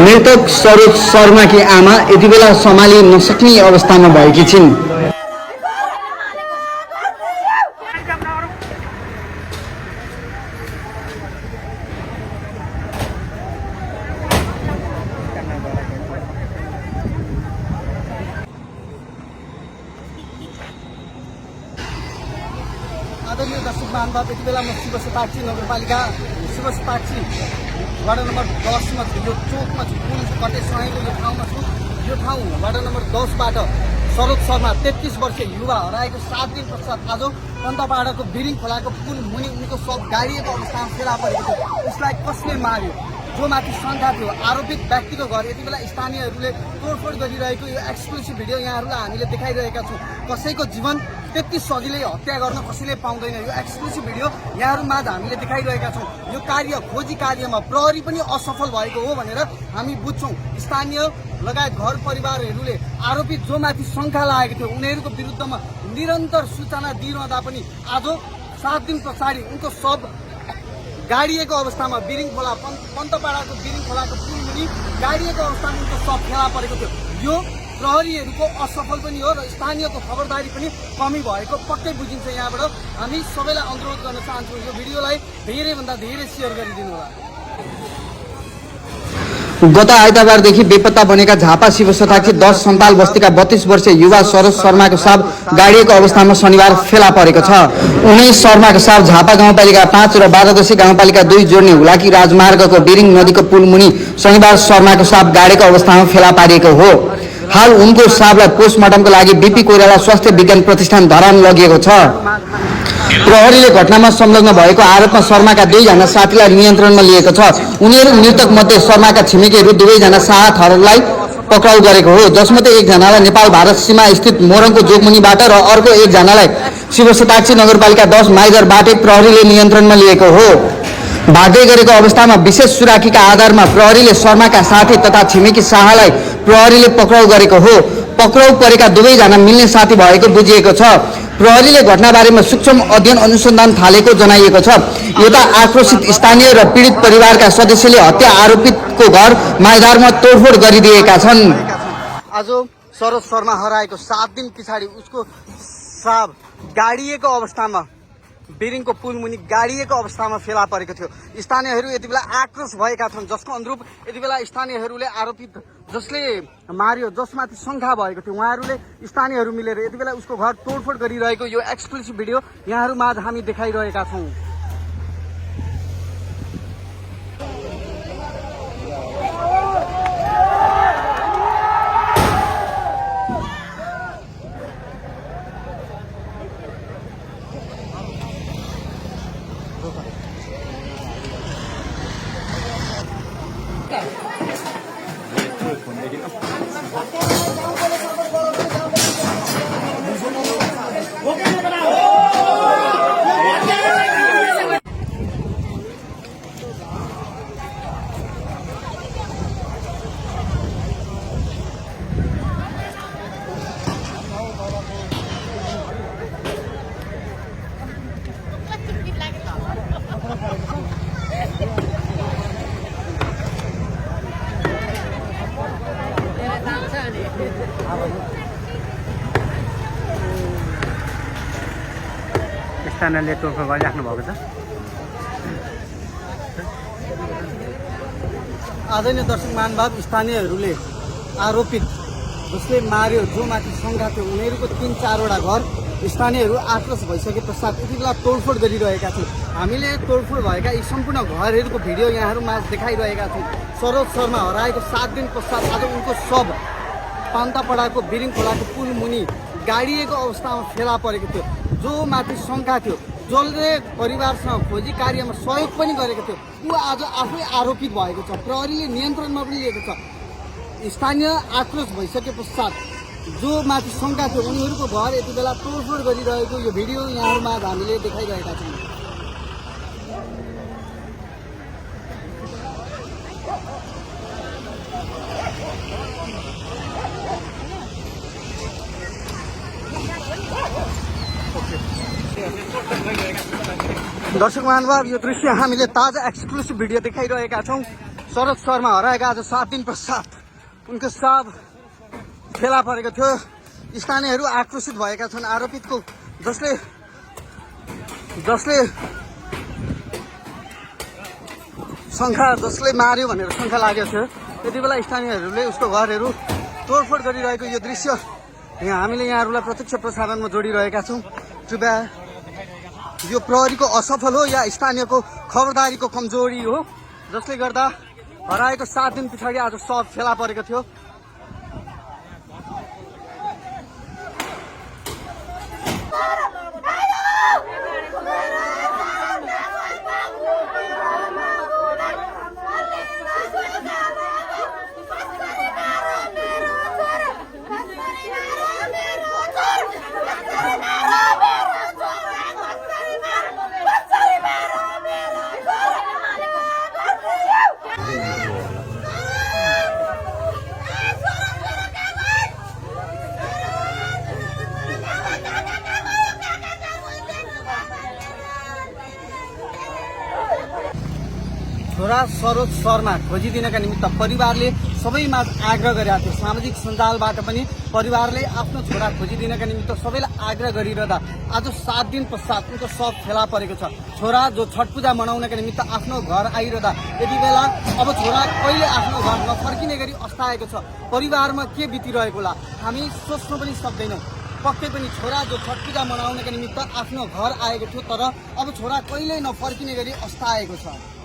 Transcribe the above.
मृतक सरोज शर्माकी आमा यति बेला सम्हालि नसक्ने अवस्थामा भएकी छिन्। आदरणीय दर्शक महानुभाव, यति बेला म शिवशताक्षी नगरपालिका शिवशताक्षी वार्ड नम्बर 10 मा छु। यो चोकमा छु, पुल कटे सहेको यो ठाउँमा छु। यो ठाउँ वार्ड नम्बर 10 बाट सरोज शर्मा 33 वर्षीय युवा हराएको 7 दिन पश्चात आज पन्तपाडाको बिरिङ खोलाको पुल मुनि उनको शव गाडिएको अवस्थामा फेला परेको थियो। उसलाई कसले मार्यो, जो माथि शङ्का थियो, आरोपित व्यक्तिको घर यति बेला स्थानीयहरूले तोडफोड गरिरहेको यो एक्सक्लुसिभ भिडियो यहाँहरूलाई हामीले देखाइरहेका छौँ। कसैको जीवन त्यति सजिलै हत्या गर्न कसैले पाउँदैन। यो एक्सक्लुसिभ भिडियो यहाँहरू माझ हामीले देखाइरहेका छौँ। यो कार्य खोजी कार्यमा प्रहरी पनि असफल भएको हो भनेर हामी बुझ्छौँ। स्थानीय लगायत घर परिवारहरूले आरोपित जो माथि शङ्का लागेको थियो उनीहरूको विरुद्धमा निरन्तर सूचना दिइरहँदा पनि आज 7 दिन पछाडि उनको शव गाडिएको अवस्थामा बिरिङ खोला पन्तपाडाको बिरिङ खोलाको पुल मुनि गाडिएको अवस्थामा उनको शव फेला परेको थियो। यो प्रहरीहरूको असफल पनि हो र स्थानीयको खबरदारी पनि कमी भएको पक्कै बुझिन्छ। यहाँबाट हामी सबैलाई अनुरोध गर्न चाहन्छौँ, यो भिडियोलाई धेरैभन्दा धेरै सेयर गरिदिनु होला। गत आइतबारदेखि बेपत्ता बनेका झापा शिवशताक्षी 10 सन्ताल बस्तीका 32 वर्षीय युवा सरोज शर्माको शव गाडिएको अवस्थामा शनिबार फेला परेको छ। उनी शर्माको शव झापा गाउँपालिका 5 र बारादशी गाउँपालिका 2 जोड्ने हुलाकी राजमार्गको बिरिङ नदीको पुल मुनि शनिबार शर्माको शव गाडेको अवस्थामा फेला पारिएको हो। हाल उनको शवलाई पोस्टमार्टमको लागि बीपी कोइराला स्वास्थ्य विज्ञान प्रतिष्ठान धरान लगिएको छ। प्रहरीले घटनामा संलग्न भएको आरोपमा शर्माका 2 जना साथीलाई नियन्त्रणमा लिएको छ। उनीहरू मृतक मध्ये शर्माका छिमेकीहरू 2 जना साथीहरूलाई पक्राउ गरेको हो, जसमध्ये 1 जनालाई नेपाल भारत सीमा स्थित मोरङको जोगमुनिबाट र अर्को 1 जनालाई शिवशताक्षी नगरपालिका 10 माइजरबाटै प्रहरीले नियन्त्रणमा लिएको हो। भाग्दै गरेको अवस्थामा विशेष सुराकीका आधारमा प्रहरीले शर्माका साथी तथा छिमेकी शाहलाई प्रहरीले पक्राउ गरेको हो। पक्राउ परेका 2 जना मिल्ने साथी भएको बुझिएको छ। प्रहरीले घटनाबारेमा सूक्ष्म अध्ययन अनुसन्धान थालेको जनाइएको छ। यता आक्रोशित स्थानीय र पीडित परिवारका सदस्यले हत्या आरोपितको घर माइदारमा तोडफोड गरिदिएका छन्। आज सरोज शर्मा हराएको 7 दिन पछाडि उसको शव गाडिएको अवस्थामा बिरिङको पुल मुनि गाडिएको अवस्थामा फेला परेको थियो। स्थानीयहरू यति बेला आक्रोश भएका छन्, जसको अनुरूप यति बेला स्थानीयहरूले आरोपित जसले मार्यो, जसमाथि शङ्का भएको थियो, उहाँहरूले स्थानीयहरू मिलेर यति बेला उसको घर तोडफोड गरिरहेको यो एक्सक्लुसिभ भिडियो यहाँहरू माझ हामी देखाइरहेका छौँ। स्थानीयले तोडफोड गरिराख्नु भएको छ। आदरणीय दर्शक महानुभाव, स्थानीयहरूले आरोपित जसले मार्यो, जो माथि शङ्का थियो, उनीहरूको 3-4 वटा घर स्थानीयहरू आक्रोश भइसके पश्चात यति बेला तोडफोड गरिरहेका छौँ। हामीले तोडफोड भएका यी सम्पूर्ण घरहरूको भिडियो यहाँहरूमा देखाइरहेका छौँ। सरोज शर्मा हराएको 7 दिन पश्चात आज उनको शव पन्तपाडाको बिरिङ खोलाको पुल मुनि गाडिएको अवस्थामा फेला परेको थियो। जो माथि शङ्का थियो, जसले परिवारसँग खोजी कार्यमा सहयोग पनि गरेको थियो, ऊ आज आफै आरोपित भएको छ। प्रहरीले नियन्त्रणमा पनि लिएको छ। स्थानीय आक्रोश भइसके पश्चात जो माथि शङ्का थियो उनीहरूको घर यति बेला तोडफोड गरिरहेको यो भिडियो यहाँहरूमा हामीले देखाइरहेका छौँ। दर्शक महानुभाव, यो दृश्य हामीले ताजा एक्सक्लुसिभ भिडियो देखाइरहेका छौँ। शरद शर्मा हराएका आज 7 दिन पश्चात उनको शव फेला परेको थियो। स्थानीयहरू आक्रोशित भएका छन्। आरोपितको जसले जसले मार्यो भनेर शङ्का लागेको थियो। त्यति बेला स्थानीयहरूले उसको घरहरू तोडफोड गरिरहेको यो दृश्य हामीले यहाँहरूलाई प्रत्यक्ष प्रसारणमा जोडिरहेका छौँ। कृपया यो प्रहरीको असफल हो या स्थानीयको खबरदारीको कमजोरी हो, जसले गर्दा हराएको 7 दिन पछाडि आज शव फेला परेको थियो। छोरा सरोज शर्मा खोजिदिनका निमित्त परिवारले सबैमा आग्रह गरेका थियो। सामाजिक सञ्जालबाट पनि परिवारले आफ्नो छोरा खोजिदिनका निमित्त सबैलाई आग्रह गरिरहँदा आज 7 दिन पश्चात उनको शव फेला परेको छ। छोरा जो छठ पूजा मनाउनका निमित्त आफ्नो घर आइरहँदा यति बेला अब छोरा कहिले आफ्नो घर नफर्किने गरी अस्ताएको छ। परिवारमा के बितिरहेको होला हामी सोच्न पनि सक्दैनौँ। पक्कै पनि छोरा जो छठ पूजा मनाउनका निमित्त आफ्नो घर आएको थियो, तर अब छोरा कहिल्यै नफर्किने गरी अस्ताएको छ।